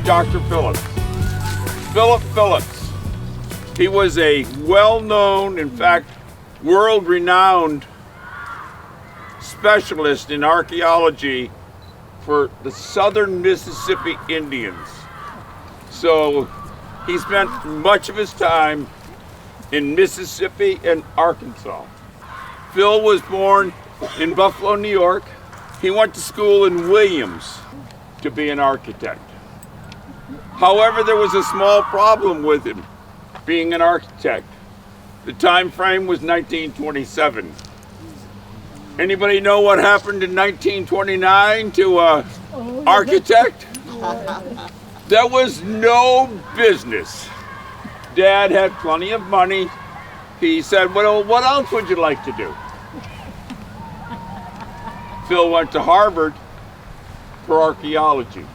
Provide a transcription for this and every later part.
Dr. Phillips. Phillips. He was a well-known, in fact, world-renowned specialist in archaeology for the southern Mississippi Indians. So he spent much of his time in Mississippi and Arkansas. Phil was born in Buffalo, New York. He went to school in Williams to be an architect. However, there was a small problem with him being an architect. The time frame was 1927. Anybody know what happened in 1929 to an architect? There was no business. Dad had plenty of money. He said, well, what else would you like to do? Phil went to Harvard for archaeology.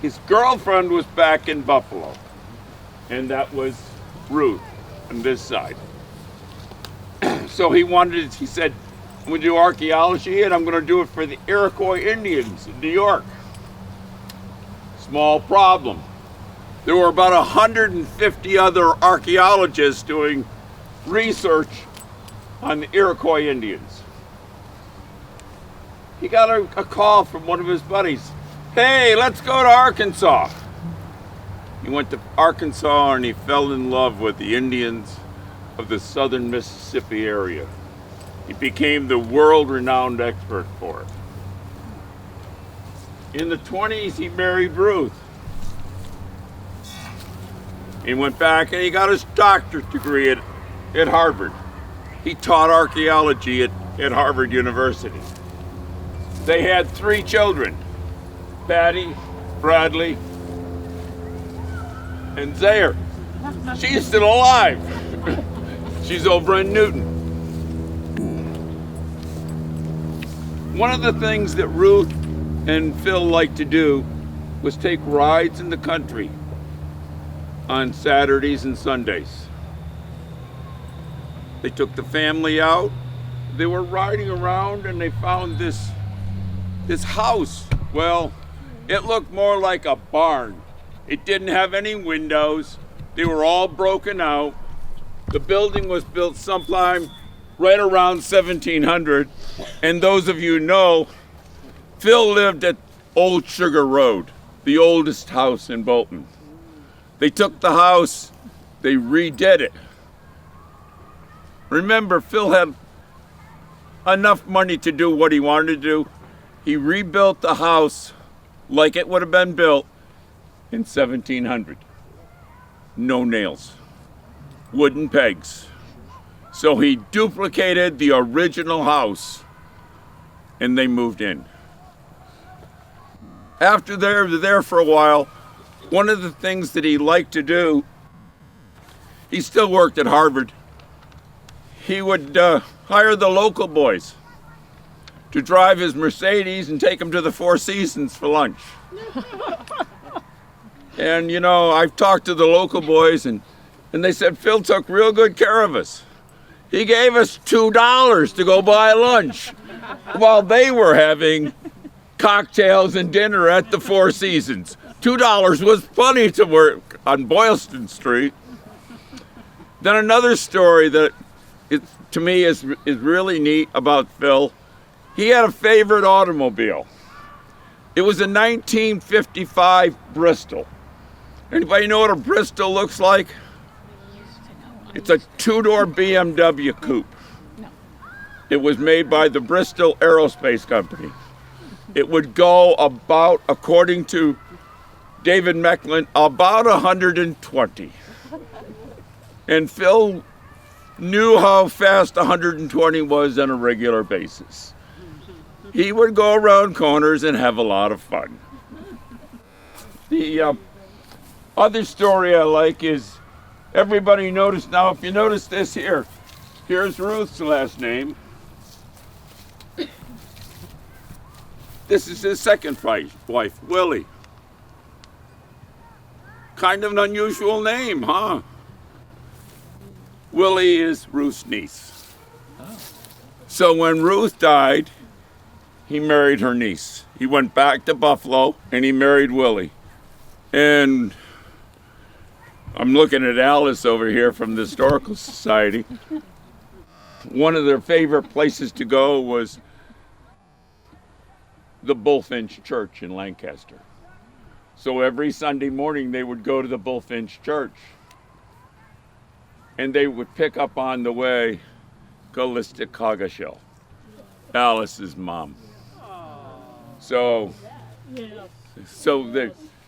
His girlfriend was back in Buffalo, and that was Ruth on this side. So he said, I'm going to do archaeology, and I'm going to do it for the Iroquois Indians in New York. Small problem. There were about 150 other archaeologists doing research on the Iroquois Indians. He got a call from one of his buddies. Hey, let's go to Arkansas. He went to Arkansas and he fell in love with the Indians of the southern Mississippi area. He became the world-renowned expert for it. In the 20s, he married Ruth. He went back and he got his doctorate degree at Harvard. He taught archaeology at Harvard University. They had 3 children, Patty, Bradley, and Zaire. She's still alive. She's over in Newton. One of the things that Ruth and Phil liked to do was take rides in the country on Saturdays and Sundays. They took the family out. They were riding around and they found this house. Well, it looked more like a barn. It didn't have any windows. They were all broken out. The building was built sometime right around 1700. And those of you know, Phil lived at Old Sugar Road, the oldest house in Bolton. They took the house, they redid it. Remember, Phil had enough money to do what he wanted to do. He rebuilt the house like it would have been built in 1700. No nails, wooden pegs. So he duplicated the original house and they moved in. After they were there for a while, one of the things that he liked to do, he still worked at Harvard. He would hire the local boys to drive his Mercedes and take them to the Four Seasons for lunch. And you know, I've talked to the local boys and they said Phil took real good care of us. He gave us $2 to go buy lunch while they were having cocktails and dinner at the Four Seasons. $2 was plenty to work on Boylston Street. Then another story that to me is really neat about Phil. He had a favorite automobile. It was a 1955 Bristol. Anybody know what a Bristol looks like? It's a 2-door BMW coupe. It was made by the Bristol Aerospace Company. It would go about, according to David Mecklin, about 120. And Phil knew how fast 120 was on a regular basis. He would go around corners and have a lot of fun. The other story I like is, everybody noticed, now if you notice this here, here's Ruth's last name. This is his second wife, Willie. Kind of an unusual name, huh? Willie is Ruth's niece. Oh. So when Ruth died, he married her niece. He went back to Buffalo and he married Willie. And I'm looking at Alice over here from the Historical Society. One of their favorite places to go was the Bullfinch Church in Lancaster. So every Sunday morning they would go to the Bullfinch Church and they would pick up on the way Callista Coggeshall, Alice's mom. So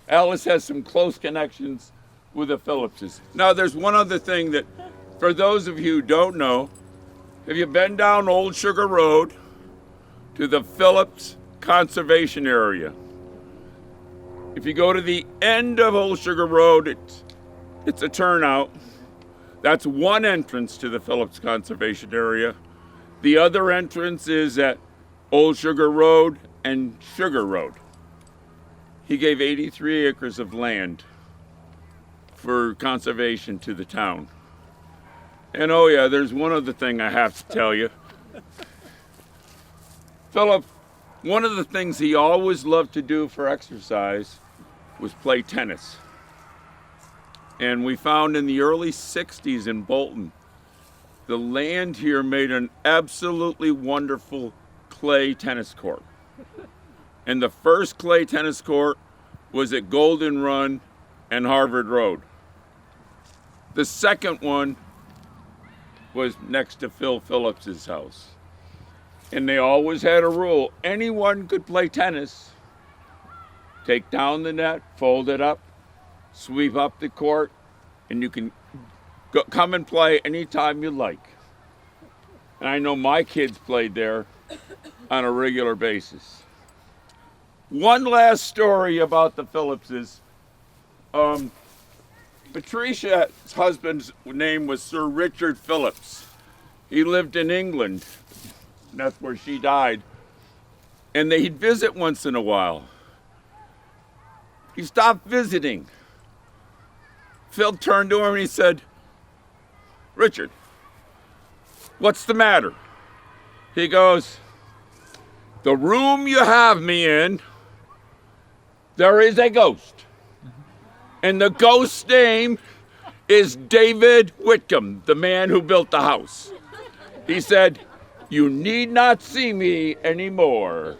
Alice has some close connections with the Phillipses. Now there's one other thing that, for those of you who don't know, have you been down Old Sugar Road to the Phillips Conservation Area? If you go to the end of Old Sugar Road, it's a turnout. That's one entrance to the Phillips Conservation Area. The other entrance is at Old Sugar Road and Sugar Road. He gave 83 acres of land for conservation to the town. And oh yeah, there's one other thing I have to tell you. Philip, one of the things he always loved to do for exercise was play tennis. And we found in the early 60s in Bolton, the land here made an absolutely wonderful clay tennis court. And the first clay tennis court was at Golden Run and Harvard Road. The second one was next to Phil Phillips's house. And they always had a rule: anyone could play tennis. Take down the net, fold it up, sweep up the court, and you can come and play anytime you like. And I know my kids played there on a regular basis. One last story about the Phillipses. Patricia's husband's name was Sir Richard Phillips. He lived in England. That's where she died. And he'd visit once in a while. He stopped visiting. Phil turned to him and he said, "Richard, what's the matter?" He goes, "The room you have me in, there is a ghost. And the ghost's name is David Whitcomb, the man who built the house." He said, "You need not see me anymore."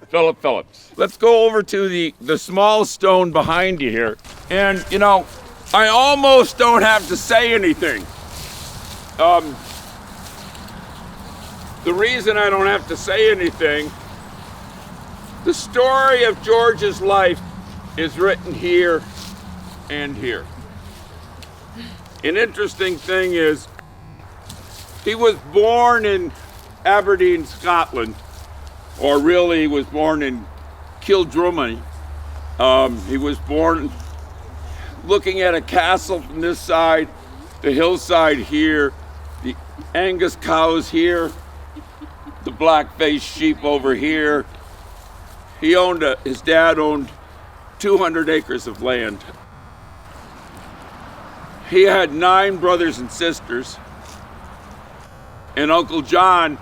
Philip Phillips. Let's go over to the small stone behind you here. And, you know, I almost don't have to say anything. The reason I don't have to say anything, the story of George's life is written here and here. An interesting thing is, he was born in Aberdeen, Scotland, or really he was born in Kildrummie. He was born looking at a castle from this side, the hillside here, the Angus cows here, the black-faced sheep over here. His dad owned 200 acres of land. He had 9 brothers and sisters, and Uncle John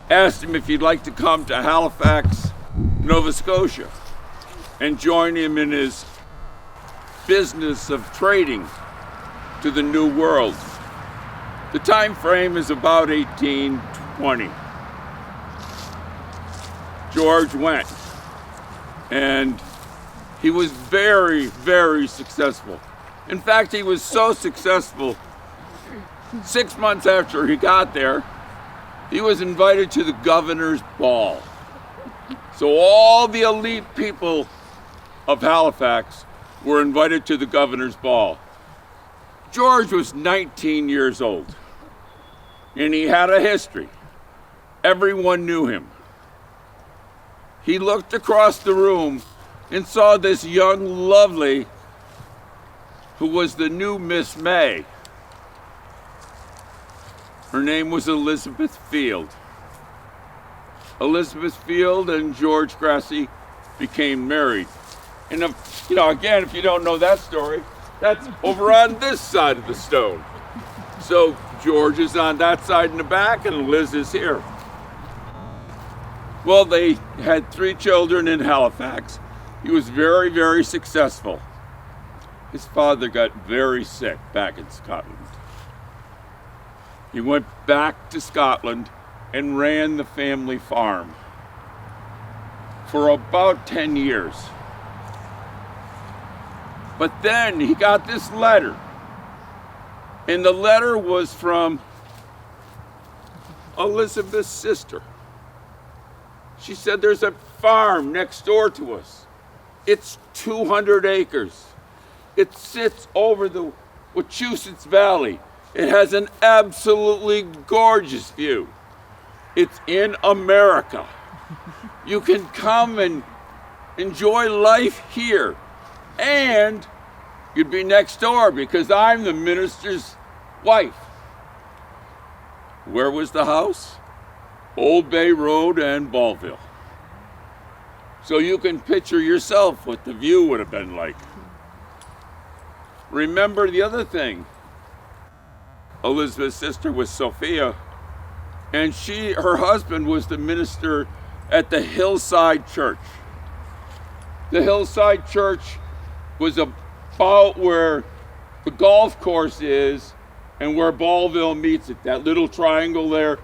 asked him if he'd like to come to Halifax, Nova Scotia, and join him in his business of trading to the New World. The time frame is about 1820. George went, and he was very, very successful. In fact, he was so successful, 6 months after he got there, he was invited to the governor's ball. So all the elite people of Halifax were invited to the governor's ball. George was 19 years old, and he had a history. Everyone knew him. He looked across the room and saw this young lovely who was the new Miss May. Her name was Elizabeth Field. Elizabeth Field and George Grassie became married. And again, if you don't know that story, that's over on this side of the stone. So George is on that side in the back and Liz is here. Well, they had 3 children in Halifax. He was very, very successful. His father got very sick back in Scotland. He went back to Scotland and ran the family farm for about 10 years. But then he got this letter, and the letter was from Elizabeth's sister. She said, there's a farm next door to us. It's 200 acres. It sits over the Wachusett Valley. It has an absolutely gorgeous view. It's in America. You can come and enjoy life here. And you'd be next door because I'm the minister's wife. Where was the house? Old Bay Road and Ballville. So you can picture yourself what the view would have been like. Remember the other thing. Elizabeth's sister was Sophia, and her husband was the minister at the Hillside Church. The Hillside Church was about where the golf course is and where Ballville meets it, that little triangle there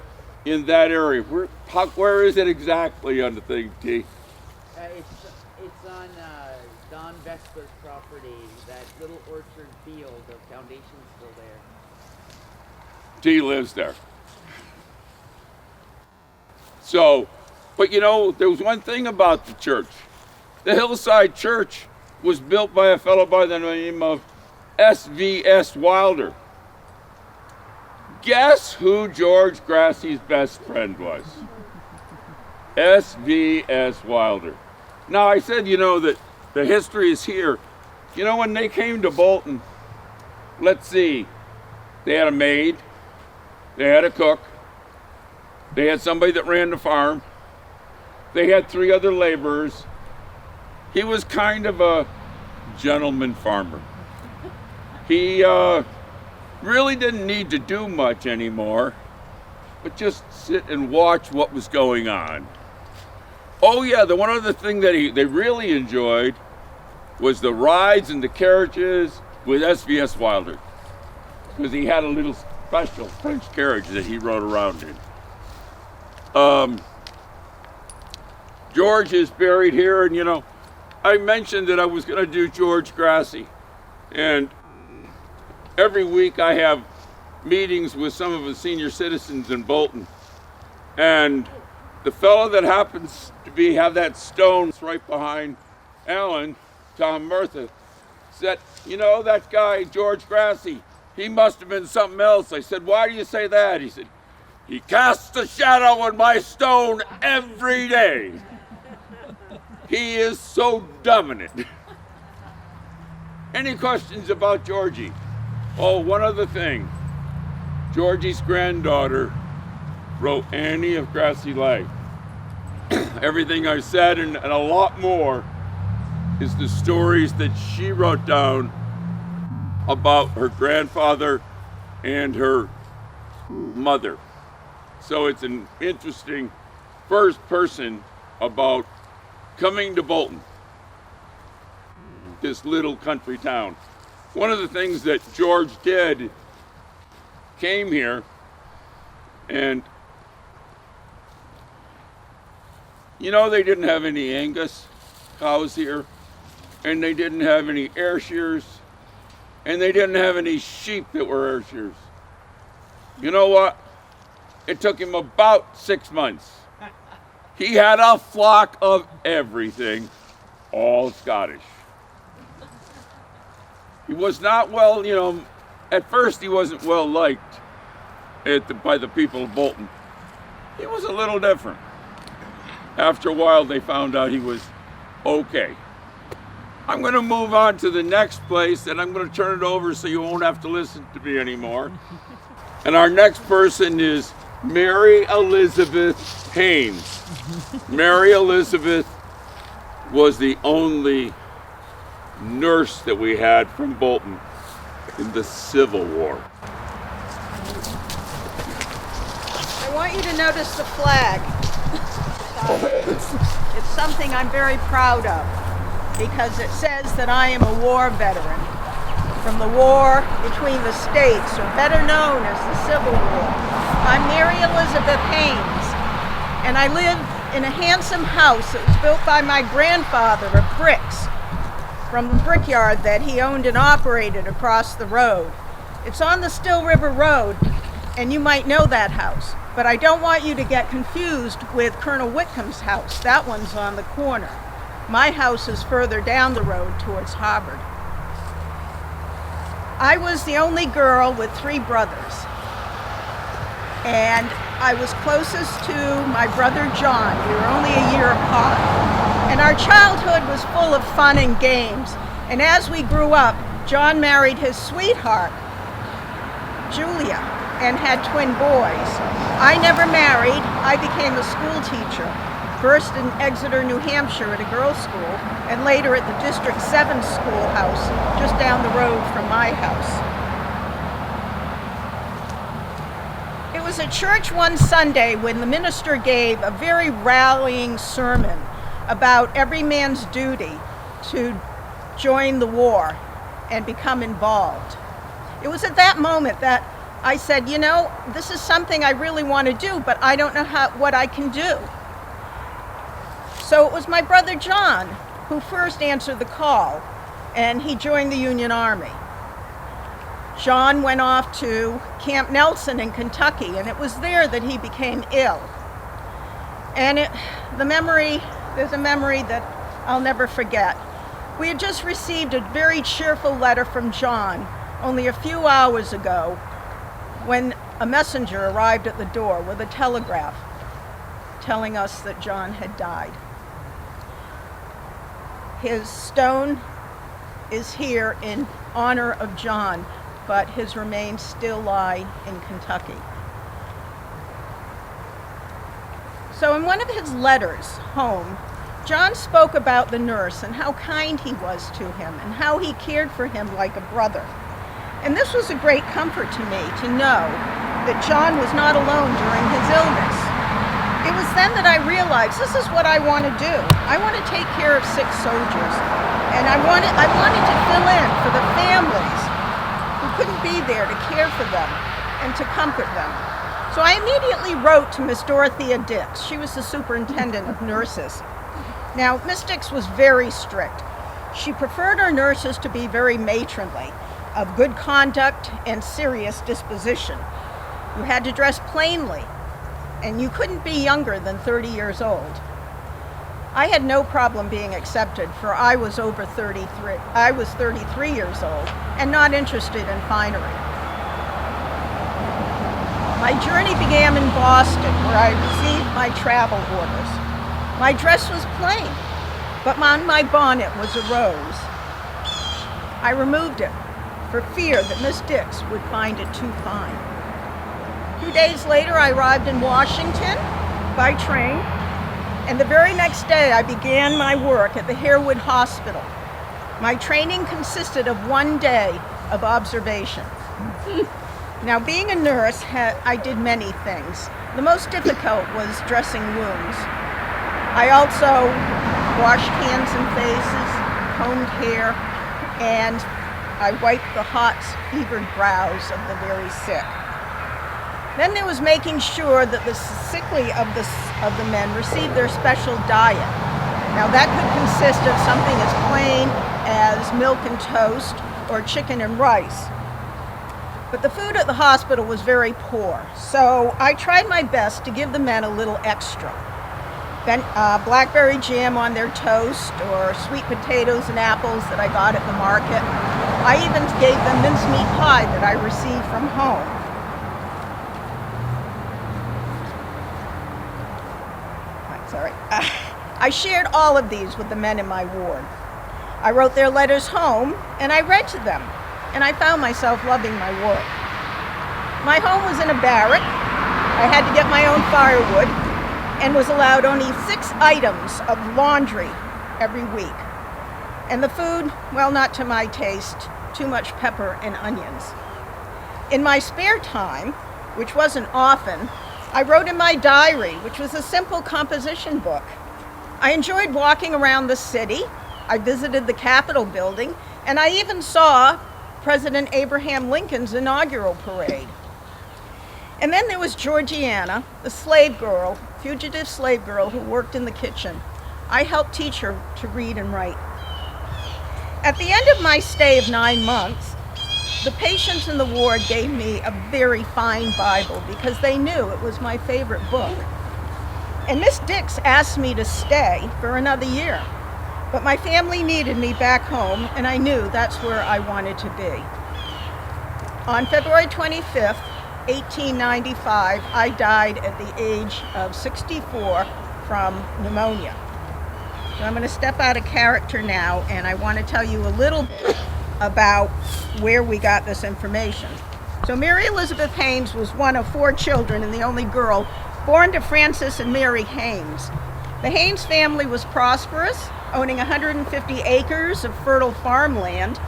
in that area. Where is it exactly on the thing, T? It's on Don Vesper's property, that little orchard field. The foundation's still there. T lives there. So, but there was one thing about the church. The Hillside Church was built by a fellow by the name of S.V.S. Wilder. Guess who George Grassie's best friend was? S.V.S. Wilder. Now, I said, that the history is here. When they came to Bolton, let's see, they had a maid, they had a cook, they had somebody that ran the farm, they had 3 other laborers. He was kind of a gentleman farmer. He really didn't need to do much anymore, but just sit and watch what was going on. Oh yeah, the one other thing that they really enjoyed was the rides and the carriages with S.V.S. Wilder, because he had a little special French carriage that he rode around in. George is buried here, and I mentioned that I was going to do George Grassie, and every week I have meetings with some of the senior citizens in Bolton, and the fellow that happens to have that stone right behind Helen, Tom Murtha, said, that guy, George Grassie, he must have been something else. I said, why do you say that? He said, he casts a shadow on my stone every day. He is so dominant. Any questions about Georgie? Oh, one other thing. Georgie's granddaughter wrote Annie of Grassy Life. Everything I said and a lot more is the stories that she wrote down about her grandfather and her mother. So it's an interesting first person about coming to Bolton, this little country town. One of the things that George did, came here, and they didn't have any Angus cows here, and they didn't have any Ayrshires, and they didn't have any sheep that were Ayrshires. You know what? It took him about 6 months. He had a flock of everything, all Scottish. He was not well, At first, he wasn't well liked by the people of Bolton. He was a little different. After a while, they found out he was okay. I'm going to move on to the next place, and I'm going to turn it over so you won't have to listen to me anymore. And our next person is Mary Elizabeth Haynes. Mary Elizabeth was the only nurse that we had from Bolton in the Civil War. I want you to notice the flag. It's something I'm very proud of because it says that I am a war veteran from the war between the states, or better known as the Civil War. I'm Mary Elizabeth Haynes, and I live in a handsome house that was built by my grandfather of bricks from the brickyard that he owned and operated across the road. It's on the Still River Road, and you might know that house, but I don't want you to get confused with Colonel Whitcomb's house. That one's on the corner. My house is further down the road towards Harvard. I was the only girl with 3 brothers, and I was closest to my brother John. We were only a year apart, and our childhood was full of fun and games. And as we grew up, John married his sweetheart, Julia, and had twin boys. I never married. I became a school teacher, first in Exeter, New Hampshire at a girls' school, and later at the District 7 schoolhouse just down the road from my house. It was at church one Sunday when the minister gave a very rallying sermon about every man's duty to join the war and become involved. It was at that moment that I said, you know, this is something I really want to do, but I don't know what I can do. So it was my brother John who first answered the call, and he joined the Union Army. John went off to Camp Nelson in Kentucky, and it was there that he became ill. And there's a memory that I'll never forget. We had just received a very cheerful letter from John only a few hours ago when a messenger arrived at the door with a telegraph telling us that John had died. His stone is here in honor of John, but his remains still lie in Kentucky. So in one of his letters home, John spoke about the nurse and how kind he was to him and how he cared for him like a brother. And this was a great comfort to me to know that John was not alone during his illness. It was then that I realized this is what I want to do. I want to take care of sick soldiers. And I wanted to fill in for the families who couldn't be there to care for them and to comfort them. So I immediately wrote to Miss Dorothea Dix. She was the superintendent of nurses. Now, Miss Dix was very strict. She preferred her nurses to be very matronly, of good conduct and serious disposition. You had to dress plainly, and you couldn't be younger than 30 years old. I had no problem being accepted, for I was over 33. I was 33 years old and not interested in finery. My journey began in Boston, where I received my travel orders. My dress was plain, but on my bonnet was a rose. I removed it for fear that Miss Dix would find it too fine. 2 days later, I arrived in Washington by train, and the very next day I began my work at the Harewood Hospital. My training consisted of 1 day of observation. Now, being a nurse, I did many things. The most difficult was dressing wounds. I also washed hands and faces, combed hair, and I wiped the hot, fevered brows of the very sick. Then there was making sure that the sickly of the men received their special diet. Now that could consist of something as plain as milk and toast or chicken and rice. But the food at the hospital was very poor, so I tried my best to give the men a little extra. Blackberry jam on their toast, or sweet potatoes and apples that I got at the market. I even gave them mincemeat pie that I received from home. Sorry. I shared all of these with the men in my ward. I wrote their letters home, and I read to them, and I found myself loving my work. My home was in a barrack. I had to get my own firewood and was allowed only 6 items of laundry every week. And the food, well, not to my taste, too much pepper and onions. In my spare time, which wasn't often, I wrote in my diary, which was a simple composition book. I enjoyed walking around the city. I visited the Capitol building, and I even saw President Abraham Lincoln's inaugural parade. And then there was Georgiana, the slave girl, fugitive slave girl who worked in the kitchen. I helped teach her to read and write. At the end of my stay of 9 months, the patients in the ward gave me a very fine Bible because they knew it was my favorite book. And Miss Dix asked me to stay for another year, but my family needed me back home, and I knew that's where I wanted to be. On February 25th, 1895, I died at the age of 64 from pneumonia. So I'm going to step out of character now, and I want to tell you a little bit about where we got this information. So Mary Elizabeth Haynes was one of 4 children and the only girl born to Francis and Mary Haynes. The Haynes family was prosperous, owning 150 acres of fertile farmland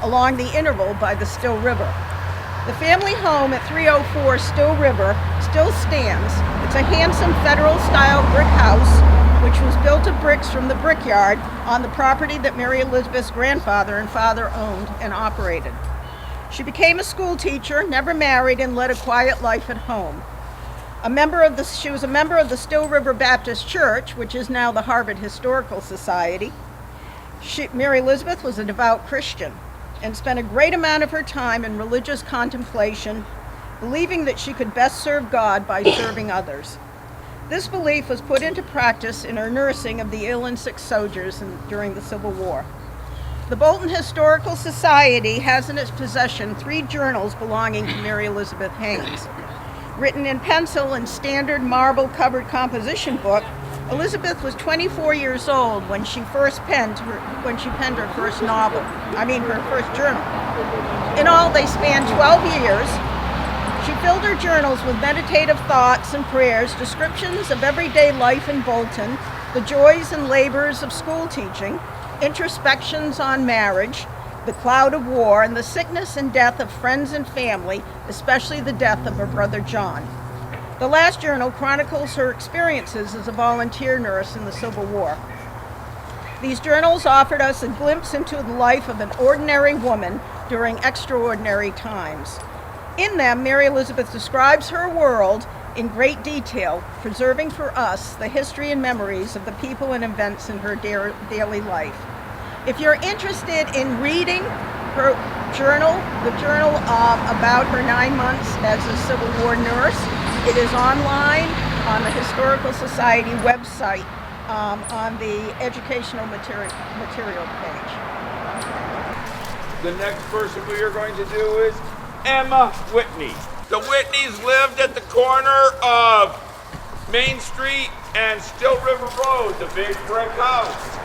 along the interval by the Still River. The family home at 304 Still River still stands. It's a handsome federal-style brick house which was built of bricks from the brickyard on the property that Mary Elizabeth's grandfather and father owned and operated. She became a school teacher, never married, and led a quiet life at home. She was a member of the Still River Baptist Church, which is now the Harvard Historical Society. Mary Elizabeth was a devout Christian and spent a great amount of her time in religious contemplation, believing that she could best serve God by serving others. This belief was put into practice in her nursing of the ill and sick soldiers during the Civil War. The Bolton Historical Society has in its possession 3 journals belonging to Mary Elizabeth Haynes. Written in pencil and standard marble-covered composition book, Elizabeth was 24 years old when she penned her first journal. In all, they spanned 12 years. She filled her journals with meditative thoughts and prayers, descriptions of everyday life in Bolton, the joys and labors of school teaching, introspections on marriage, the cloud of war, and the sickness and death of friends and family, especially the death of her brother John. The last journal chronicles her experiences as a volunteer nurse in the Civil War. These journals offered us a glimpse into the life of an ordinary woman during extraordinary times. In them, Mary Elizabeth describes her world in great detail, preserving for us the history and memories of the people and events in her daily life. If you're interested in reading her journal, the journal about her 9 months as a Civil War nurse, it is online on the Historical Society website on the educational material page. The next person we are going to do is Emma Whitney. The Whitneys lived at the corner of Main Street and Still River Road, the big brick house.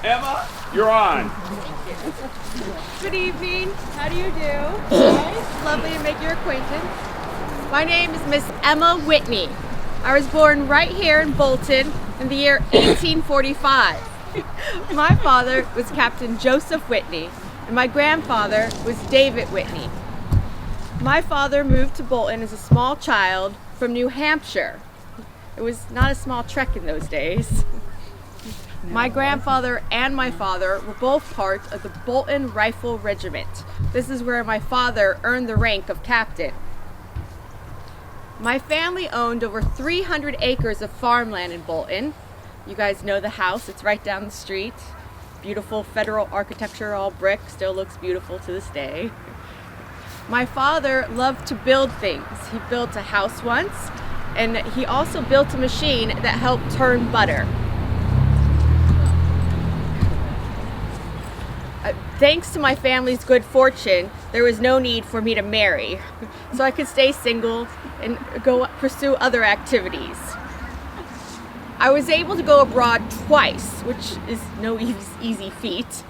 Emma, you're on. Good evening. How do you do? Nice. Lovely to make your acquaintance. My name is Miss Emma Whitney. I was born right here in Bolton in the year 1845. My father was Captain Joseph Whitney, and my grandfather was David Whitney. My father moved to Bolton as a small child from New Hampshire. It was not a small trek in those days. My grandfather and my father were both part of the Bolton Rifle Regiment. This is where my father earned the rank of captain. My family owned over 300 acres of farmland in Bolton. You guys know the house, it's right down the street. Beautiful federal architecture, all brick, still looks beautiful to this day. My father loved to build things. He built a house once, and he also built a machine that helped turn butter. Thanks to my family's good fortune, there was no need for me to marry, so I could stay single and go pursue other activities. I was able to go abroad twice, which is no easy feat,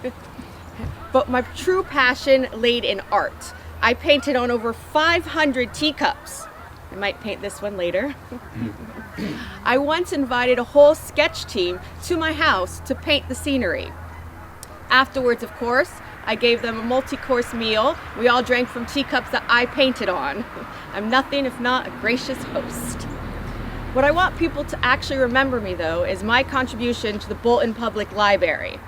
but my true passion laid in art. I painted on over 500 teacups. I might paint this one later. I once invited a whole sketch team to my house to paint the scenery. Afterwards, of course, I gave them a multi-course meal. We all drank from teacups that I painted on. I'm nothing if not a gracious host. What I want people to actually remember me, though, is my contribution to the Bolton Public Library.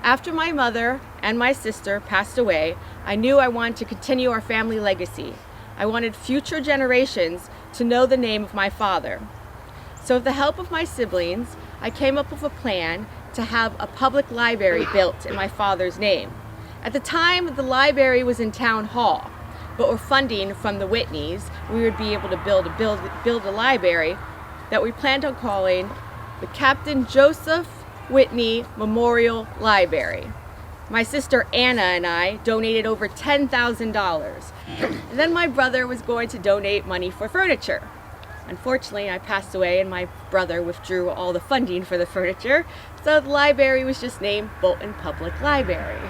After my mother and my sister passed away, I knew I wanted to continue our family legacy. I wanted future generations to know the name of my father. So with the help of my siblings, I came up with a plan to have a public library built in my father's name. At the time, the library was in Town Hall, but with funding from the Whitneys, we would be able to build a library that we planned on calling the Captain Joseph Whitney Memorial Library. My sister Anna and I donated over $10,000. Then my brother was going to donate money for furniture. Unfortunately, I passed away and my brother withdrew all the funding for the furniture, so the library was just named Bolton Public Library.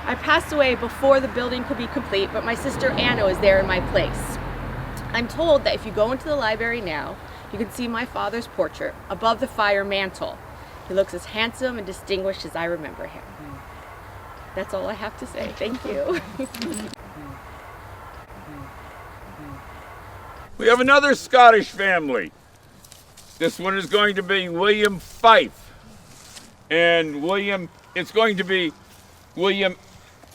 I passed away before the building could be complete, but my sister Anna was there in my place. I'm told that if you go into the library now, you can see my father's portrait above the fire mantle. He looks as handsome and distinguished as I remember him. That's all I have to say. Thank you. We have another Scottish family. This one is going to be William Fyfe. And it's going to be William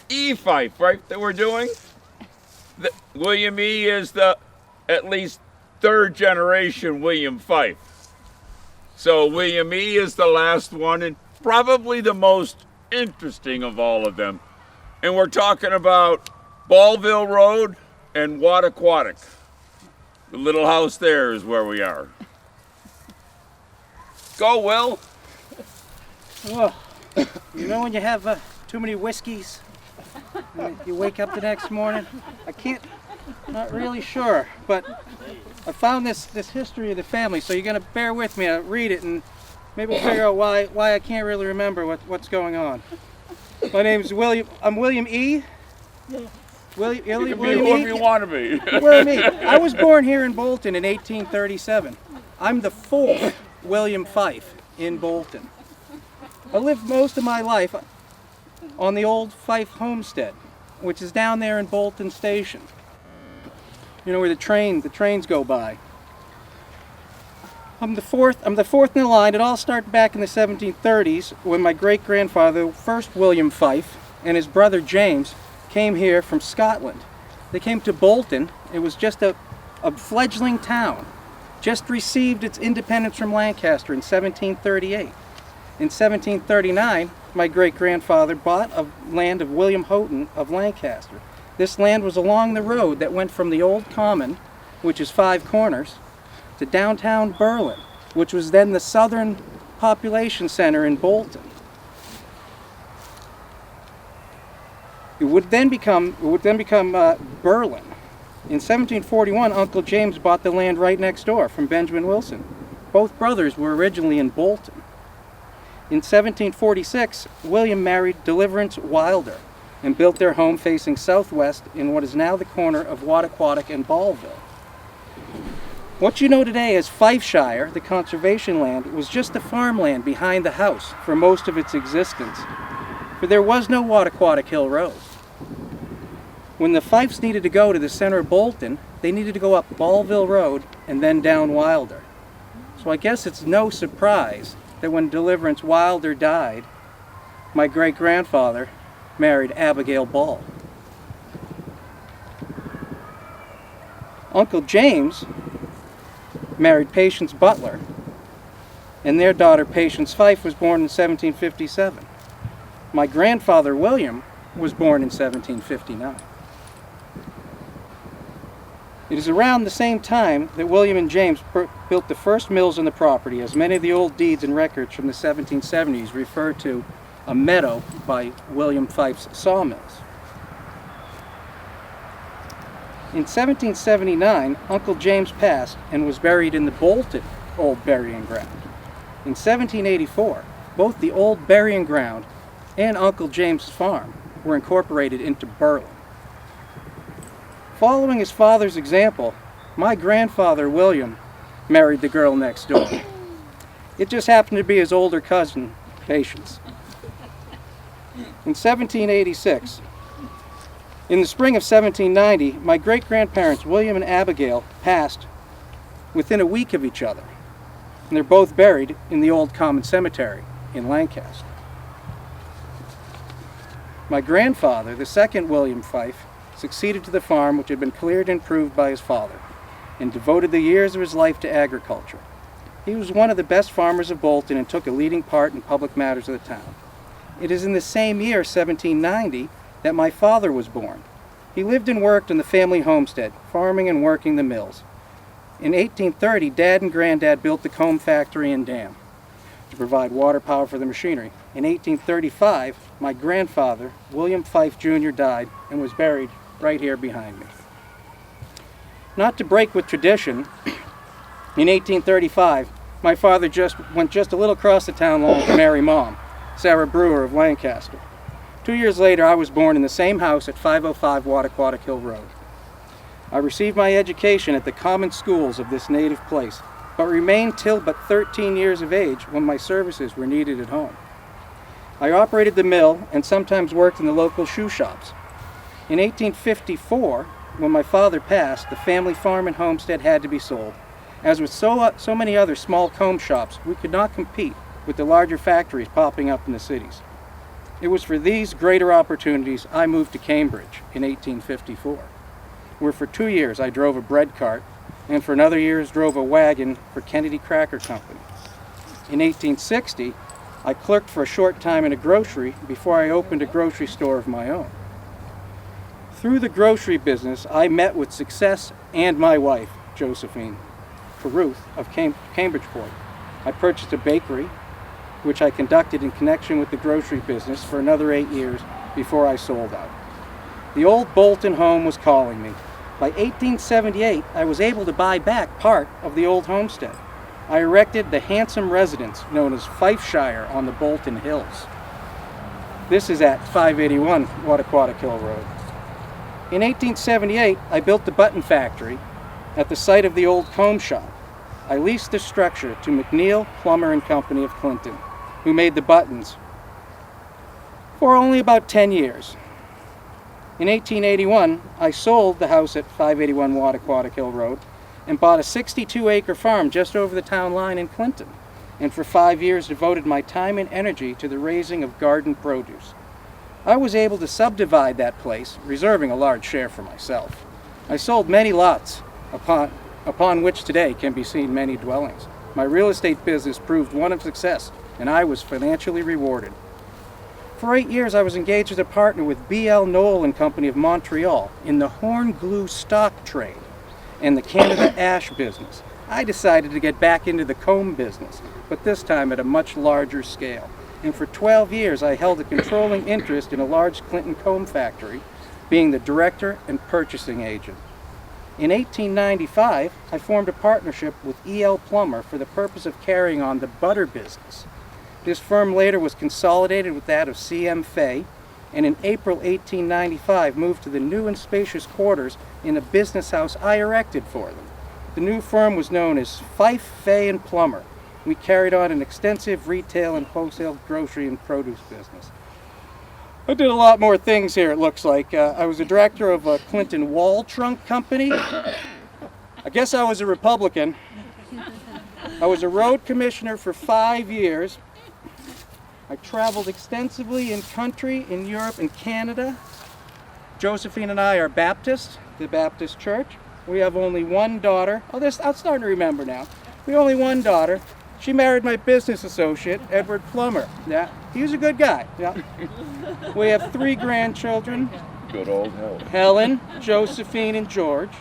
E. Fyfe, right, that we're doing? William E. is the, at least, third generation William Fyfe. So William E. is the last one and probably the most interesting of all of them. And we're talking about Ballville Road and Wattaquatic. The little house there is where we are. Go, Will. Oh, you know when you have too many whiskeys, and you wake up the next morning? Not really sure, but I found this history of the family, so you're gonna bear with me. I'll read it and maybe we'll figure out why I can't really remember what's going on. My name's William. I'm William E. William You can be William whoever E. you want to be. William E. I was born here in Bolton in 1837. I'm the fourth William Fyfe in Bolton. I lived most of my life on the old Fyfe homestead, which is down there in Bolton Station. You know where the trains go by. I'm the fourth in the line. It all started back in the 1730s when my great-grandfather, first William Fyfe, and his brother James came here from Scotland. They came to Bolton. It was just a fledgling town. Just received its independence from Lancaster in 1738. In 1739, my great-grandfather bought a land of William Houghton of Lancaster. This land was along the road that went from the Old Common, which is 5 Corners, to downtown Berlin, which was then the southern population center in Bolton. It would then become Berlin. In 1741, Uncle James bought the land right next door from Benjamin Wilson. Both brothers were originally in Bolton. In 1746, William married Deliverance Wilder and built their home facing southwest in what is now the corner of Wattaquatic and Ballville. What you know today as Fifeshire, the conservation land, was just the farmland behind the house for most of its existence, for there was no Wattaquatic Hill Road. When the Fyfes needed to go to the center of Bolton, they needed to go up Ballville Road and then down Wilder. So I guess it's no surprise that when Deliverance Wilder died, my great-grandfather married Abigail Ball. Uncle James married Patience Butler, and their daughter Patience Fyfe was born in 1757. My grandfather William was born in 1759. It is around the same time that William and James built the first mills on the property, as many of the old deeds and records from the 1770s refer to a meadow by William Fyfe's sawmills. In 1779, Uncle James passed and was buried in the Bolton Old Burying Ground. In 1784, both the Old Burying Ground and Uncle James' farm were incorporated into Berlin. Following his father's example, my grandfather, William, married the girl next door. It just happened to be his older cousin, Patience. In 1786, in the spring of 1790, my great-grandparents, William and Abigail, passed within a week of each other, and they're both buried in the old common cemetery in Lancaster. My grandfather, the second William Fyfe, succeeded to the farm which had been cleared and improved by his father, and devoted the years of his life to agriculture. He was one of the best farmers of Bolton and took a leading part in public matters of the town. It is in the same year, 1790, that my father was born. He lived and worked on the family homestead, farming and working the mills. In 1830, Dad and Granddad built the comb factory and dam to provide water power for the machinery. In 1835, my grandfather, William Fyfe Jr., died and was buried right here behind me. Not to break with tradition, in 1835, my father went just a little across the town line to marry Mom, Sarah Brewer of Lancaster. 2 years later, I was born in the same house at 505 Wattaquattack Hill Road. I received my education at the common schools of this native place, but remained till but 13 years of age when my services were needed at home. I operated the mill and sometimes worked in the local shoe shops. In 1854, when my father passed, the family farm and homestead had to be sold. As with so many other small comb shops, we could not compete with the larger factories popping up in the cities. It was for these greater opportunities I moved to Cambridge in 1854, where for 2 years I drove a bread cart, and for another years drove a wagon for Kennedy Cracker Company. In 1860, I clerked for a short time in a grocery before I opened a grocery store of my own. Through the grocery business, I met with success and my wife, Josephine Caruth of Cambridgeport. I purchased a bakery, which I conducted in connection with the grocery business for another 8 years before I sold out. The old Bolton home was calling me. By 1878, I was able to buy back part of the old homestead. I erected the handsome residence known as Fifeshire on the Bolton Hills. This is at 581 Wattaquattack Hill Road. In 1878, I built the button factory at the site of the old comb shop. I leased the structure to McNeil, Plummer and Company of Clinton, who made the buttons, for only about 10 years. In 1881, I sold the house at 581 Wattaquattack Hill Road and bought a 62-acre farm just over the town line in Clinton, and for 5 years devoted my time and energy to the raising of garden produce. I was able to subdivide that place, reserving a large share for myself. I sold many lots, upon which today can be seen many dwellings. My real estate business proved one of success, and I was financially rewarded. For 8 years, I was engaged as a partner with B.L. Knoll and Company of Montreal in the horn glue stock trade and the Canada ash business. I decided to get back into the comb business, but this time at a much larger scale. And for 12 years, I held a controlling interest in a large Clinton comb factory, being the director and purchasing agent. In 1895, I formed a partnership with E.L. Plummer for the purpose of carrying on the butter business. This firm later was consolidated with that of C.M. Fay, and in April 1895 moved to the new and spacious quarters in a business house I erected for them. The new firm was known as Fyfe, Fay & Plummer. We carried on an extensive retail and wholesale grocery and produce business. I did a lot more things here, it looks like. I was a director of a Clinton Wall Trunk Company. I guess I was a Republican. I was a road commissioner for 5 years. I traveled extensively in country, in Europe and Canada. Josephine and I are Baptists, the Baptist Church. We have only one daughter. I'm starting to remember now. We have only one daughter. She married my business associate, Edward Plummer. Yeah, he was a good guy. Yeah. We have 3 grandchildren. Good old Helen. Helen, Josephine, and George.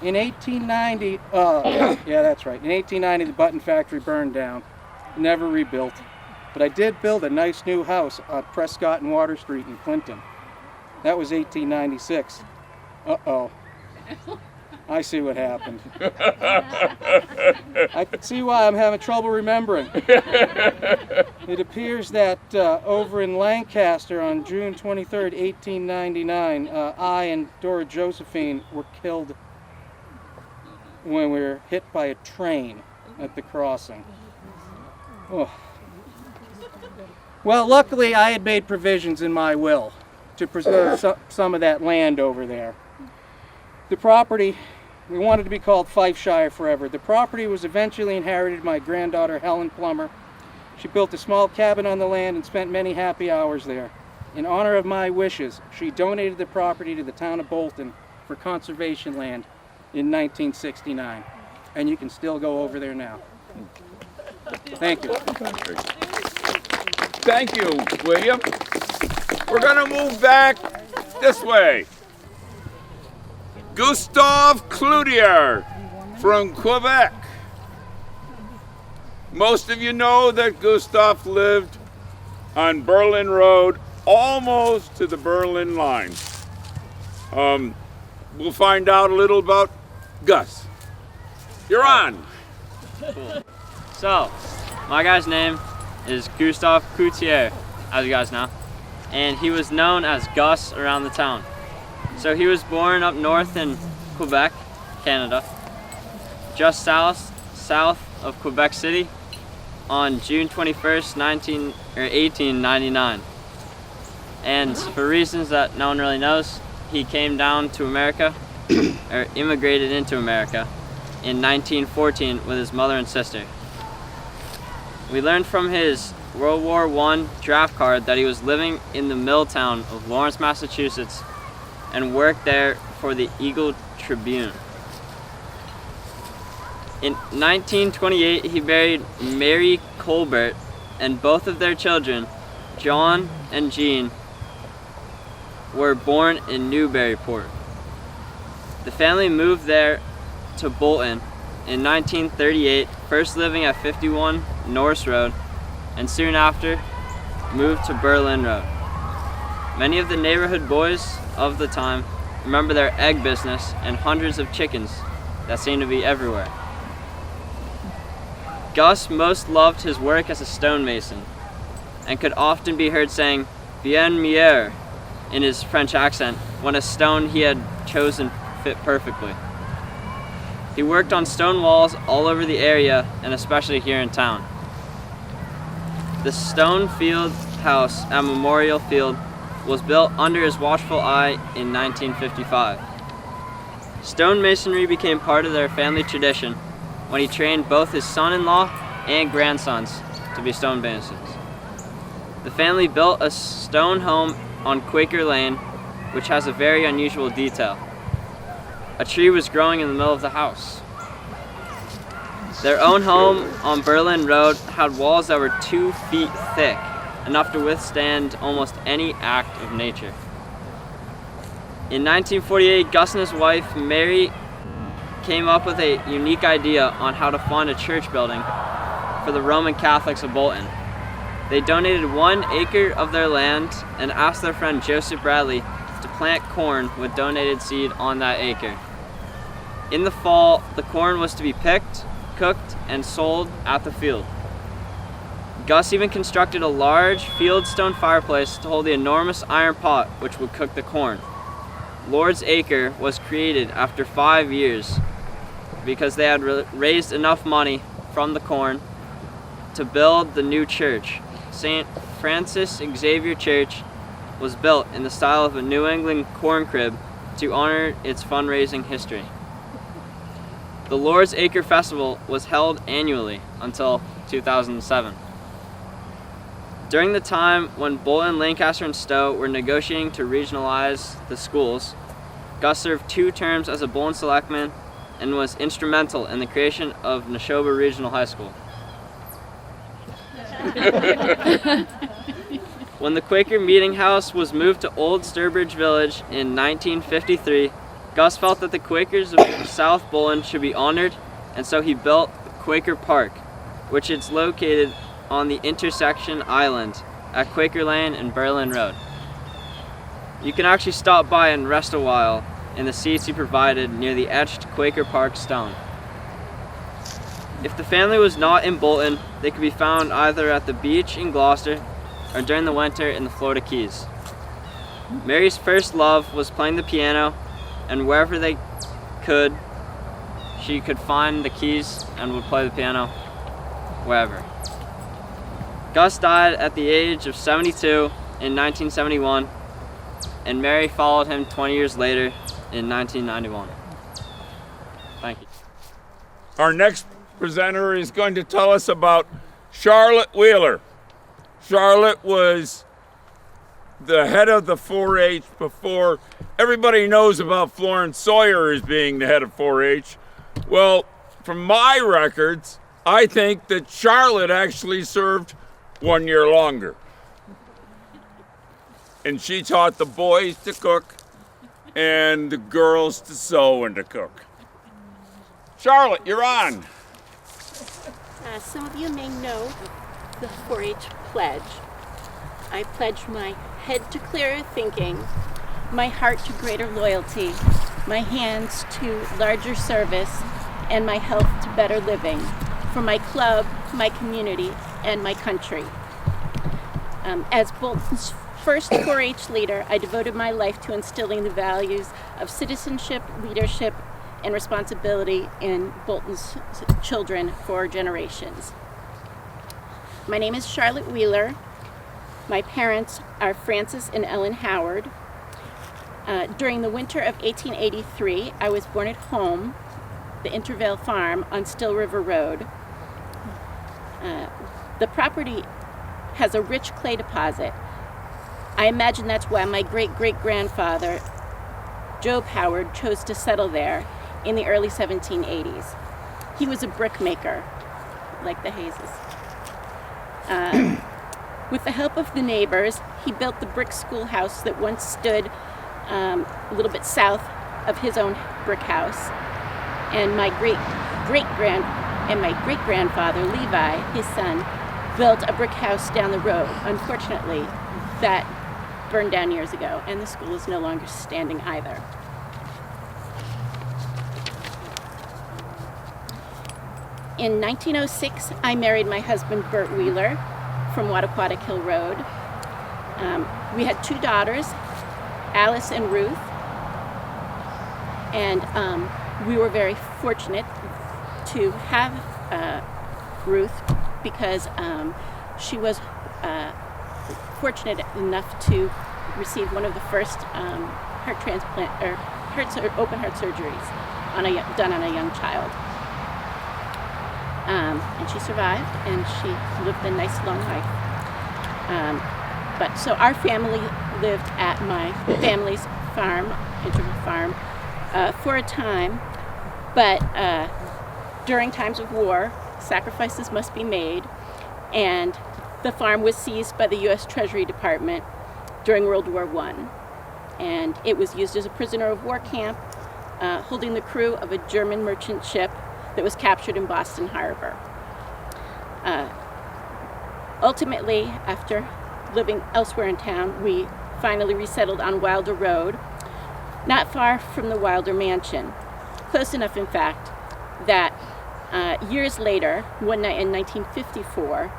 In 1890, yeah, that's right. In 1890, the button factory burned down, never rebuilt. But I did build a nice new house on Prescott and Water Street in Clinton. That was 1896. Uh-oh. I see what happened. I can see why I'm having trouble remembering. It appears that over in Lancaster on June 23rd, 1899, I and Dora Josephine were killed when we were hit by a train at the crossing. Oh. Well, luckily I had made provisions in my will to preserve some of that land over there. The property, we wanted to be called Fifeshire forever. The property was eventually inherited by my granddaughter Helen Plummer. She built a small cabin on the land and spent many happy hours there. In honor of my wishes, she donated the property to the town of Bolton for conservation land in 1969. And you can still go over there now. Thank you. Thank you, William. We're gonna move back this way. Gustave Cloutier from Quebec. Most of you know that Gustave lived on Berlin Road, almost to the Berlin line. We'll find out a little about Gus. You're on. Cool. So, my guy's name is Gustave Cloutier, as you guys know, and he was known as Gus around the town. So he was born up north in Quebec, Canada, just south of Quebec City on June 21st, 1899. And for reasons that no one really knows, he came down to America, or immigrated into America, in 1914 with his mother and sister. We learned from his World War I draft card that he was living in the mill town of Lawrence, Massachusetts, and worked there for the Eagle Tribune. In 1928, he married Mary Colbert, and both of their children, John and Jean, were born in Newburyport. The family moved there to Bolton in 1938, first living at 51 Norris Road, and soon after moved to Berlin Road. Many of the neighborhood boys of the time remember their egg business and hundreds of chickens that seem to be everywhere. Gus most loved his work as a stonemason and could often be heard saying "bien meilleur" in his French accent when a stone he had chosen fit perfectly. He worked on stone walls all over the area and especially here in town. The stone field house at Memorial Field was built under his watchful eye in 1955. Stonemasonry became part of their family tradition when he trained both his son-in-law and grandsons to be stonemasons. The family built a stone home on Quaker Lane, which has a very unusual detail. A tree was growing in the middle of the house. Their own home on Berlin Road had walls that were 2 feet thick, enough to withstand almost any act of nature. In 1948, Gus and his wife, Mary, came up with a unique idea on how to fund a church building for the Roman Catholics of Bolton. They donated 1 acre of their land and asked their friend Joseph Bradley to plant corn with donated seed on that acre. In the fall, the corn was to be picked, cooked, and sold at the field. Gus even constructed a large fieldstone fireplace to hold the enormous iron pot which would cook the corn. Lord's Acre was created after 5 years because they had raised enough money from the corn to build the new church. St. Francis Xavier Church was built in the style of a New England corn crib to honor its fundraising history. The Lord's Acre Festival was held annually until 2007. During the time when Bolton, Lancaster, and Stowe were negotiating to regionalize the schools, Gus served 2 terms as a Bolton selectman and was instrumental in the creation of Neshoba Regional High School. When the Quaker Meeting House was moved to Old Sturbridge Village in 1953, Gus felt that the Quakers of South Bolton should be honored, and so he built Quaker Park, which is located on the intersection island at Quaker Lane and Berlin Road. You can actually stop by and rest a while in the seats he provided near the etched Quaker Park stone. If the family was not in Bolton, they could be found either at the beach in Gloucester or during the winter in the Florida Keys. Mary's first love was playing the piano, and wherever they could, she could find the keys and would play the piano wherever. Gus died at the age of 72 in 1971, and Mary followed him 20 years later in 1991. Thank you. Our next presenter is going to tell us about Charlotte Wheeler. Charlotte was the head of the 4-H before everybody knows about Florence Sawyer as being the head of 4-H. Well, from my records, I think that Charlotte actually served 1 year longer. And she taught the boys to cook and the girls to sew and to cook. Charlotte, you're on. Some of you may know the 4-H pledge. I pledge my head to clearer thinking, my heart to greater loyalty, my hands to larger service, and my health to better living, for my club, my community, and my country. As Bolton's first 4-H leader, I devoted my life to instilling the values of citizenship, leadership, and responsibility in Bolton's children for generations. My name is Charlotte Wheeler. My parents are Francis and Ellen Howard. During the winter of 1883, I was born at home, the Intervale Farm on Still River Road. The property has a rich clay deposit. I imagine that's why my great-great-grandfather, Job Howard, chose to settle there in the early 1780s. He was a brickmaker, like the Hayneses. With the help of the neighbors, he built the brick schoolhouse that once stood a little bit south of his own brick house. And my great-grandfather, Levi, his son, built a brick house down the road. Unfortunately, that burned down years ago, and the school is no longer standing either. In 1906, I married my husband, Bert Wheeler, from Wattaquattack Hill Road. We had 2 daughters, Alice and Ruth, and we were very fortunate to have Ruth because she was fortunate enough to receive one of the first heart transplant or open heart surgeries done on a young child. And she survived, and she lived a nice long life. But so our family lived at my family's farm, Intervale Farm, for a time. But during times of war, sacrifices must be made, and the farm was seized by the U.S. Treasury Department during World War I. And it was used as a prisoner of war camp, holding the crew of a German merchant ship that was captured in Boston Harbor. Ultimately, after living elsewhere in town, we finally resettled on Wilder Road, not far from the Wilder Mansion. Close enough, in fact, that years later, one night in 1954,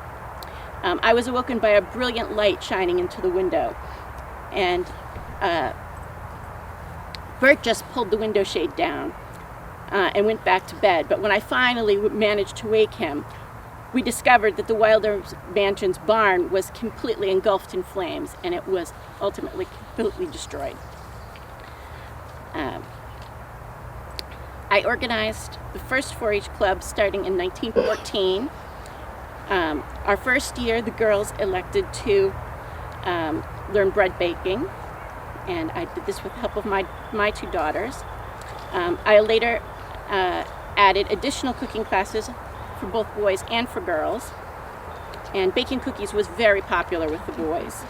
I was awoken by a brilliant light shining into the window. And Bert just pulled the window shade down and went back to bed. But when I finally managed to wake him, we discovered that the Wilder Mansion's barn was completely engulfed in flames, and it was ultimately completely destroyed. I organized the first 4-H club starting in 1914. Our first year, the girls elected to learn bread baking, and I did this with the help of my 2 daughters. I later added additional cooking classes for both boys and for girls, and baking cookies was very popular with the boys.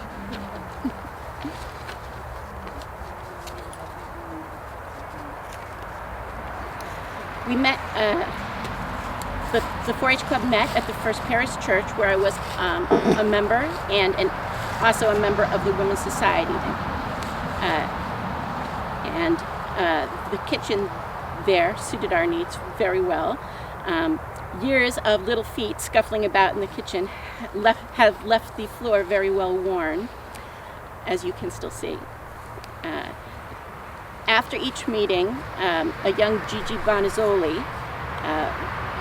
We met the 4-H club met at the First Parish Church, where I was a member and also a member of the Women's Society. The kitchen there suited our needs very well. Years of little feet scuffling about in the kitchen have left the floor very well worn, as you can still see. After each meeting, a young Gigi Bonazzoli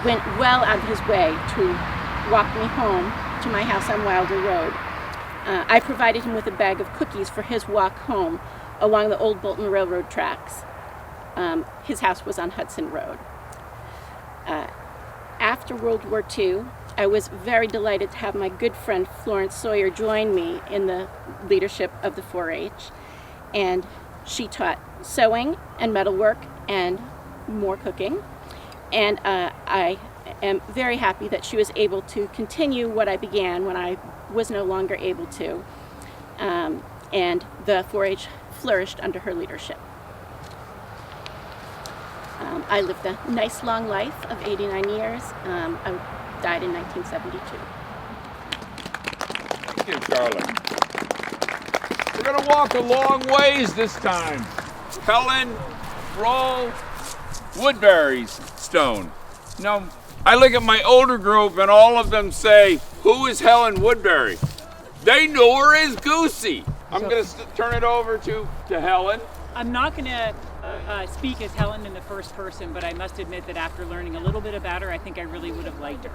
went well out of his way to walk me home to my house on Wilder Road. I provided him with a bag of cookies for his walk home along the old Bolton Railroad tracks. His house was on Hudson Road. After World War II, I was very delighted to have my good friend Florence Sawyer join me in the leadership of the 4-H, and she taught sewing and metalwork and more cooking, and I am very happy that she was able to continue what I began when I was no longer able to, and the 4-H flourished under her leadership. I lived a nice long life of 89 years. I died in 1972. Thank you, Carla. We're going to walk a long ways this time. Helen, roll, Woodbury's stone. Now, I look at my older group and all of them say, who is Helen Woodbury? They knew her as Goosey. I'm going to turn it over to Helen. I'm not going to speak as Helen in the first person, but I must admit that after learning a little bit about her, I think I really would have liked her.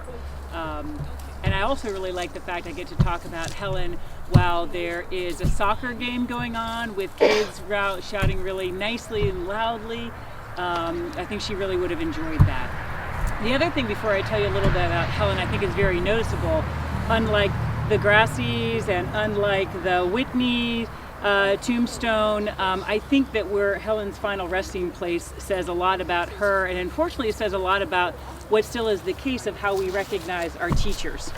And I also really like the fact I get to talk about Helen while there is a soccer game going on with kids shouting really nicely and loudly. I think she really would have enjoyed that. The other thing before I tell you a little bit about Helen I think is very noticeable, unlike the Grassies and unlike the Whitney tombstone, I think that where Helen's final resting place says a lot about her, and unfortunately it says a lot about what still is the case of how we recognize our teachers.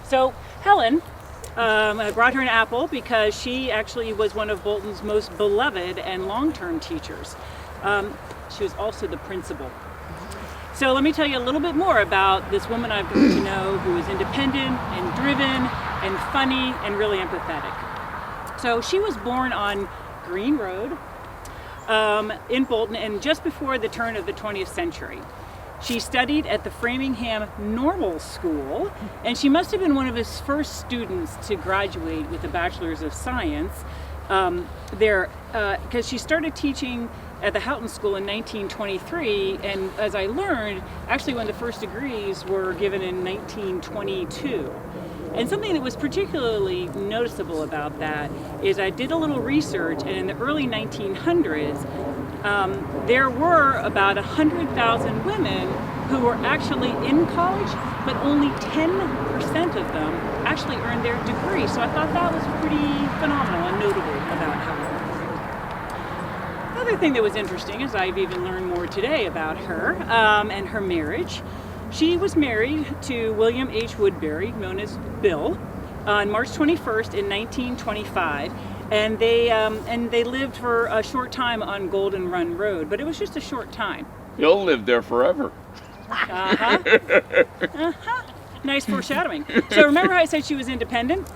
So Helen, I brought her an apple because she actually was one of Bolton's most beloved and long-term teachers. She was also the principal. So let me tell you a little bit more about this woman I've come to know who is independent and driven and funny and really empathetic. So she was born on Green Road in Bolton, and just before the turn of the 20th century. She studied at the Framingham Normal School, and she must have been one of his first students to graduate with a Bachelor's of Science because she started teaching at the Houghton School in 1923, and as I learned, actually when the first degrees were given in 1922. And something that was particularly noticeable about that is I did a little research, and in the early 1900s, there were about 100,000 women who were actually in college, but only 10% of them actually earned their degree. So I thought that was pretty phenomenal and notable about Helen. Another thing that was interesting is I've even learned more today about her and her marriage. She was married to William H. Woodbury, known as Bill, on March 21st in 1925, and they lived for a short time on Golden Run Road, but it was just a short time. He'll live there forever. Nice foreshadowing. So remember how I said she was independent?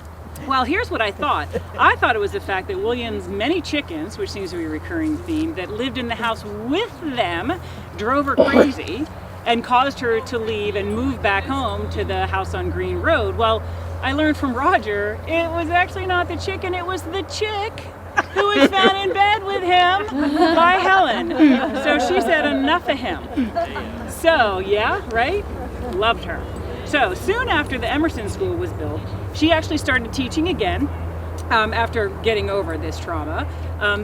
Well, here's what I thought. I thought it was the fact that William's many chickens, which seems to be a recurring theme, that lived in the house with them, drove her crazy and caused her to leave and move back home to the house on Green Road. Well, I learned from Roger, it was actually not the chicken, it was the chick who was found in bed with him by Helen. So she said enough of him. So, yeah, right? Loved her. So soon after the Emerson School was built, she actually started teaching again after getting over this trauma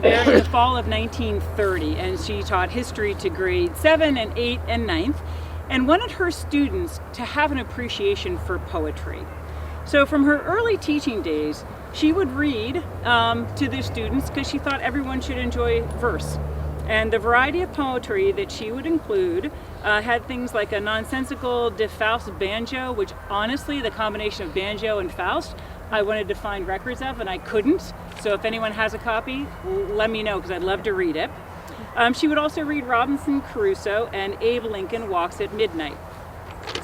there in the fall of 1930, and she taught history to grade 7 and 8 and 9th, and wanted her students to have an appreciation for poetry. So from her early teaching days, she would read to the students because she thought everyone should enjoy verse. And the variety of poetry that she would include had things like a nonsensical de Faust banjo, which honestly, the combination of banjo and Faust, I wanted to find records of, and I couldn't. So if anyone has a copy, let me know, because I'd love to read it. She would also read Robinson Crusoe and Abe Lincoln Walks at Midnight.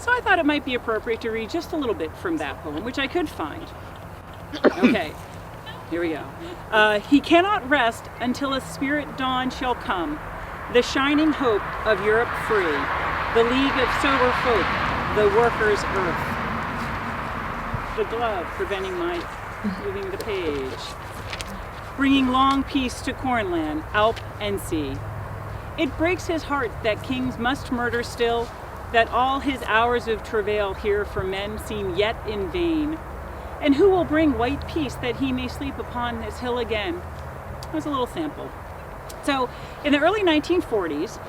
So I thought it might be appropriate to read just a little bit from that poem, which I could find. Okay, here we go. He cannot rest until a spirit dawn shall come, the shining hope of Europe free, the league of sober folk, the workers' earth. The glove preventing my moving the page. Bringing long peace to cornland, Alp and sea. It breaks his heart that kings must murder still, that all his hours of travail here for men seem yet in vain. And who will bring white peace that he may sleep upon this hill again? There's a little sample. So, in the early 1940s,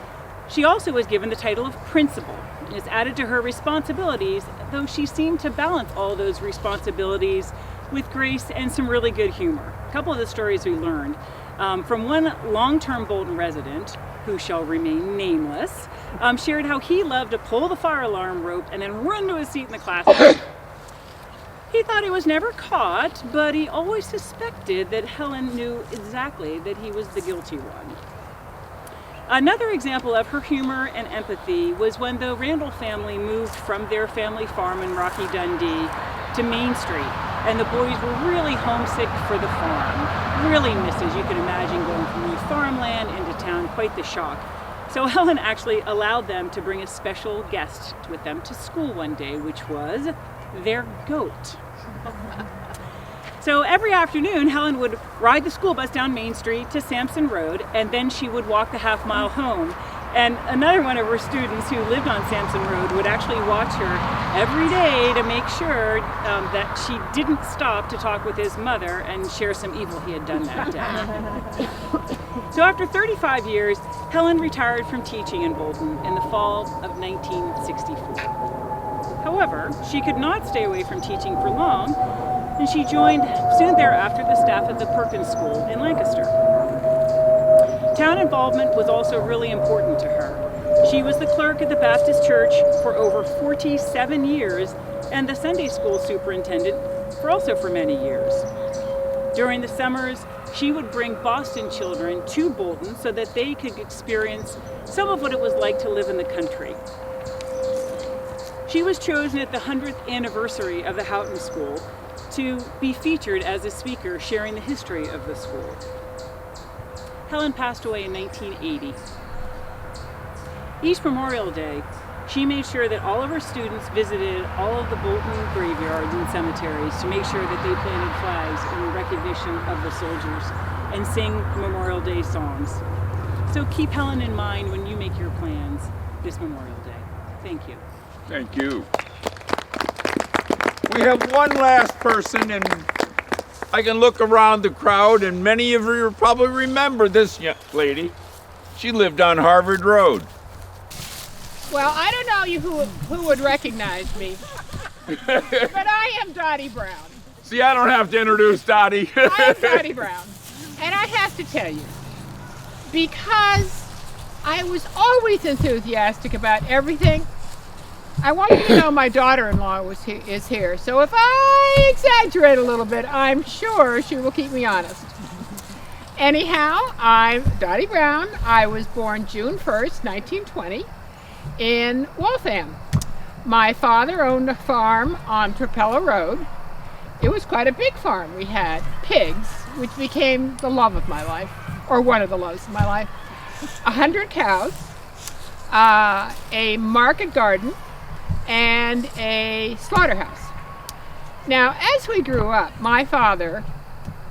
she also was given the title of principal. It's added to her responsibilities, though she seemed to balance all those responsibilities with grace and some really good humor. A couple of the stories we learned from one long-term Bolton resident, who shall remain nameless, shared how he loved to pull the fire alarm rope and then run to his seat in the classroom. He thought he was never caught, but he always suspected that Helen knew exactly that he was the guilty one. Another example of her humor and empathy was when the Randall family moved from their family farm in Rocky Dundee to Main Street, and the boys were really homesick for the farm. Really missed, as you can imagine, going from the farmland into town, quite the shock. So Helen actually allowed them to bring a special guest with them to school one day, which was their goat. So every afternoon, Helen would ride the school bus down Main Street to Sampson Road, and then she would walk the half-mile home. And another one of her students who lived on Sampson Road would actually watch her every day to make sure that she didn't stop to talk with his mother and share some evil he had done that day. So after 35 years, Helen retired from teaching in Bolton in the fall of 1964. However, she could not stay away from teaching for long, and she joined soon thereafter the staff at the Perkins School in Lancaster. Town involvement was also really important to her. She was the clerk at the Baptist Church for over 47 years and the Sunday school superintendent for many years. During the summers, she would bring Boston children to Bolton so that they could experience some of what it was like to live in the country. She was chosen at the 100th anniversary of the Houghton School to be featured as a speaker sharing the history of the school. Helen passed away in 1980. Each Memorial Day, she made sure that all of her students visited all of the Bolton graveyards and cemeteries to make sure that they planted flags in recognition of the soldiers and sing Memorial Day songs. So keep Helen in mind when you make your plans this Memorial Day. Thank you. Thank you. We have one last person, and I can look around the crowd, and many of you probably remember this young lady. She lived on Harvard Road. Well, I don't know you who would recognize me, but I am Dottie Brown. See, I don't have to introduce Dottie. I am Dottie Brown, and I have to tell you, because I was always enthusiastic about everything, I want you to know my daughter-in-law is here, so if I exaggerate a little bit, I'm sure she will keep me honest. Anyhow, I'm Dottie Brown. I was born June 1st, 1920, in Waltham. My father owned a farm on Propeller Road. It was quite a big farm. We had pigs, which became the love of my life, or one of the loves of my life, 100 cows, a market garden, and a slaughterhouse. Now, as we grew up, my father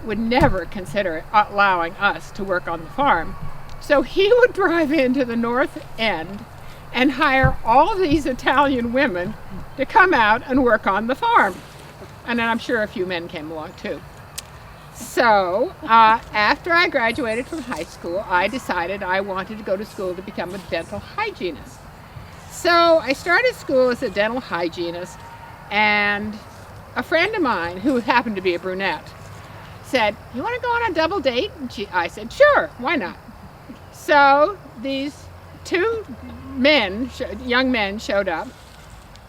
would never consider allowing us to work on the farm, so he would drive into the North End and hire all these Italian women to come out and work on the farm. And then I'm sure a few men came along too. So, after I graduated from high school, I decided I wanted to go to school to become a dental hygienist. So I started school as a dental hygienist, and a friend of mine, who happened to be a brunette, said, "You want to go on a double date?" And I said, "Sure, why not?" So these two men, young men, showed up,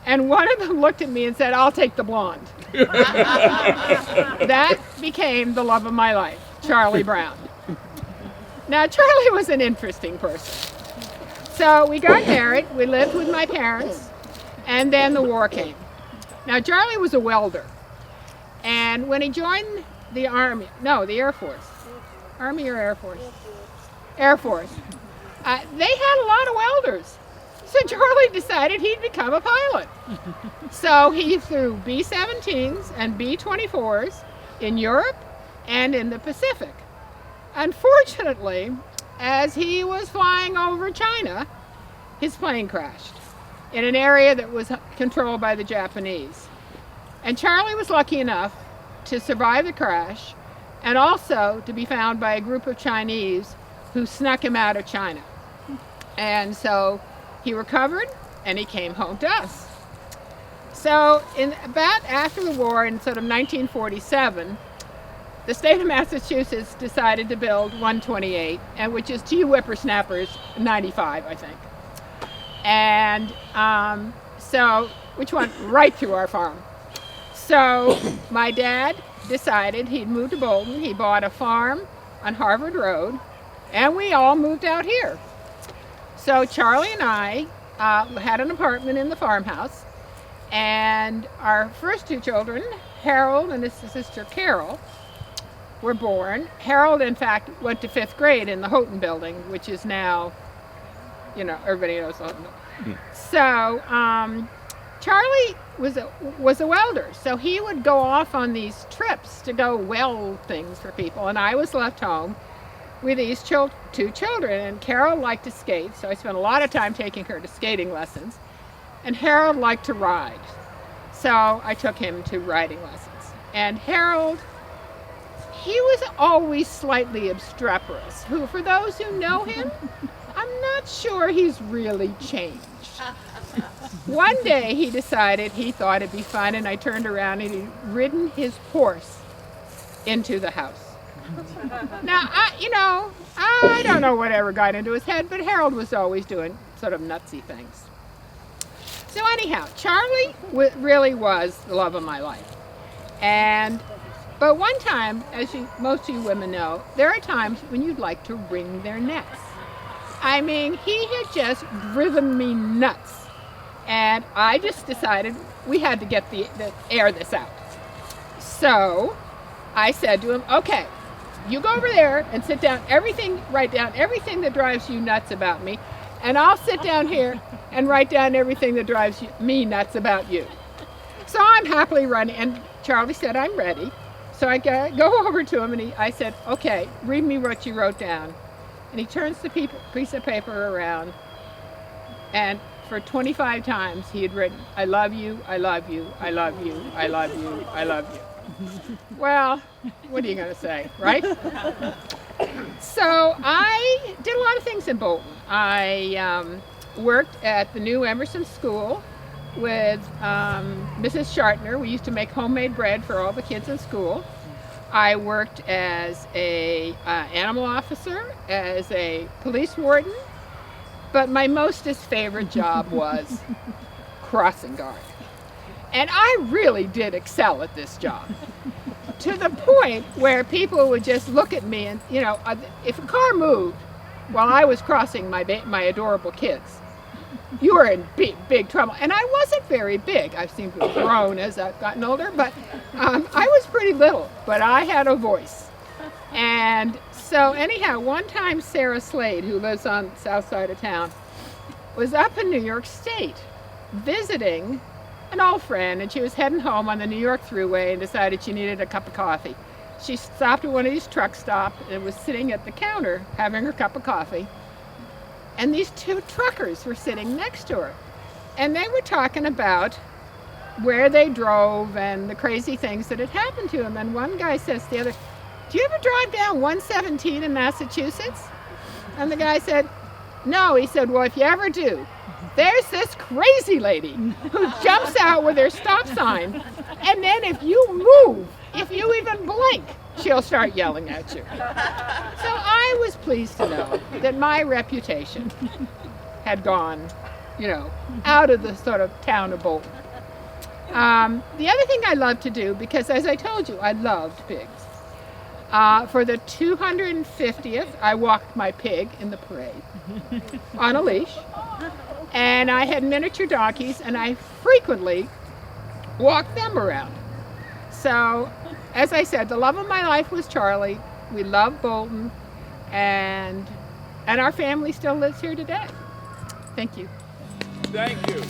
and one of them looked at me and said, "I'll take the blonde." That became the love of my life, Charlie Brown. Now, Charlie was an interesting person. So we got married, we lived with my parents, And then the war came. Now, Charlie was a welder. And when he joined the Army, no, the Air Force. Army or Air Force? Air Force. They had a lot of welders. So Charlie decided he'd become a pilot. So he flew B-17s and B-24s in Europe and in the Pacific. Unfortunately, as he was flying over China, his plane crashed in an area that was controlled by the Japanese. And Charlie was lucky enough to survive the crash and also to be found by a group of Chinese who snuck him out of China. And so he recovered and he came home to us. So about after the war in sort of 1947, the state of Massachusetts decided to build 128, and which is to you whippersnappers 95, I think. And so, which went right through our farm. So my dad decided he'd move to Bolton. He bought a farm on Harvard Road, and we all moved out here. So Charlie and I had an apartment in the farmhouse, and our first two children, Harold and his sister Carol, were born. Harold, in fact, went to 5th grade in the Houghton building, which is now, you know, everybody knows the Houghton building. So Charlie was a welder, so he would go off on these trips to go weld things for people, and I was left home with these two children, and Carol liked to skate, so I spent a lot of time taking her to skating lessons, and Harold liked to ride, so I took him to riding lessons. And Harold, he was always slightly obstreperous, who, for those who know him, I'm not sure he's really changed. One day he decided he thought it'd be fun, and I turned around and he'd ridden his horse into the house. Now, I don't know whatever got into his head, but Harold was always doing sort of nutsy things. So anyhow, Charlie really was the love of my life. But one time, as most of you women know, there are times when you'd like to wring their necks. I mean, he had just driven me nuts. And I just decided we had to get the air this out. So I said to him, okay, you go over there and write down everything that drives you nuts about me, and I'll sit down here and write down everything that drives me nuts about you. So I'm happily running, and Charlie said, I'm ready. So I go over to him, and I said, okay, read me what you wrote down. And he turns the piece of paper around, and for 25 times he had written, I love you, I love you, I love you, I love you, I love you. Well, what are you going to say, right? So I did a lot of things in Bolton. I worked at the new Emerson School with Mrs. Shartner. We used to make homemade bread for all the kids in school. I worked as a animal officer, as a police warden, but my mostest favorite job was crossing guard. And I really did excel at this job, to the point where people would just look at me and, you know, if a car moved while I was crossing my adorable kids, you were in big trouble. And I wasn't very big. I seem to have grown as I've gotten older, but I was pretty little, but I had a voice. And so anyhow, one time Sarah Slade, who lives on the south side of town, was up in New York State visiting an old friend, and she was heading home on the New York Thruway and decided she needed a cup of coffee. She stopped at one of these truck stops and was sitting at the counter having her cup of coffee. And these two truckers were sitting next to her. And they were talking about where they drove and the crazy things that had happened to them. And one guy says to the other, do you ever drive down 117 in Massachusetts? And the guy said, no. He said, well, if you ever do, there's this crazy lady who jumps out with her stop sign, and then if you move, if you even blink, she'll start yelling at you. So I was pleased to know that my reputation had gone, you know, out of the sort of town of Bolton. The other thing I loved to do, because as I told you, I loved pigs. For the 250th, I walked my pig in the parade on a leash. And I had miniature donkeys, and I frequently walked them around. So, as I said, the love of my life was Charlie. We love Bolton, and our family still lives here today. Thank you. Thank you.